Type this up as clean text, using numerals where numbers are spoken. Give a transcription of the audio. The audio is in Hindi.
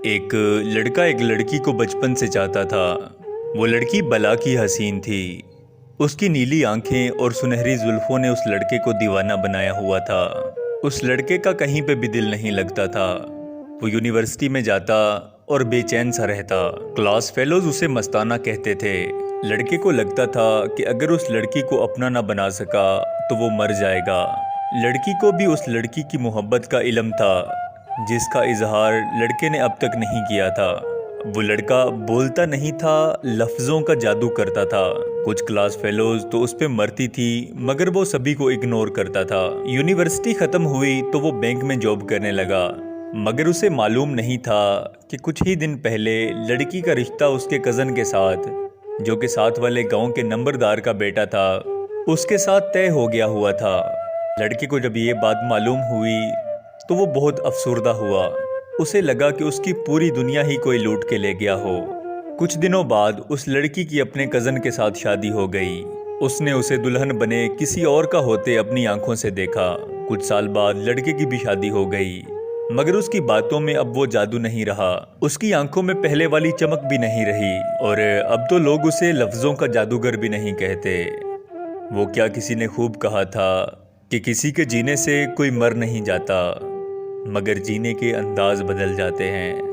एक लड़का एक लड़की को बचपन से चाहता था। वो लड़की बला की हसीन थी। उसकी नीली आंखें और सुनहरी जुल्फों ने उस लड़के को दीवाना बनाया हुआ था। उस लड़के का कहीं पे भी दिल नहीं लगता था। वो यूनिवर्सिटी में जाता और बेचैन सा रहता। क्लास फेलोज उसे मस्ताना कहते थे। लड़के को लगता था कि अगर उस लड़की को अपना ना बना सका तो वो मर जाएगा। लड़की को भी उस लड़की की मोहब्बत का इल्म था, जिसका इजहार लड़के ने अब तक नहीं किया था। वो लड़का बोलता नहीं था, लफ्ज़ों का जादू करता था। कुछ क्लास फेलोज तो उस पे मरती थी, मगर वो सभी को इग्नोर करता था। यूनिवर्सिटी ख़त्म हुई तो वो बैंक में जॉब करने लगा, मगर उसे मालूम नहीं था कि कुछ ही दिन पहले लड़की का रिश्ता उसके कज़न के साथ, जो कि साथ वाले गांव के नंबरदार का बेटा था, उसके साथ तय हो गया हुआ था। लड़के को जब ये बात मालूम हुई तो वो बहुत अफसुर्दा हुआ। उसे लगा कि उसकी पूरी दुनिया ही कोई लूट के ले गया हो। कुछ दिनों बाद उस लड़की की अपने कज़न के साथ शादी हो गई। उसने उसे दुल्हन बने किसी और का होते अपनी आंखों से देखा। कुछ साल बाद लड़के की भी शादी हो गई, मगर उसकी बातों में अब वो जादू नहीं रहा। उसकी आंखों में पहले वाली चमक भी नहीं रही, और अब तो लोग उसे लफ्ज़ों का जादूगर भी नहीं कहते। वो क्या किसी ने खूब कहा था कि किसी के जीने से कोई मर नहीं जाता, मगर जीने के अंदाज बदल जाते हैं।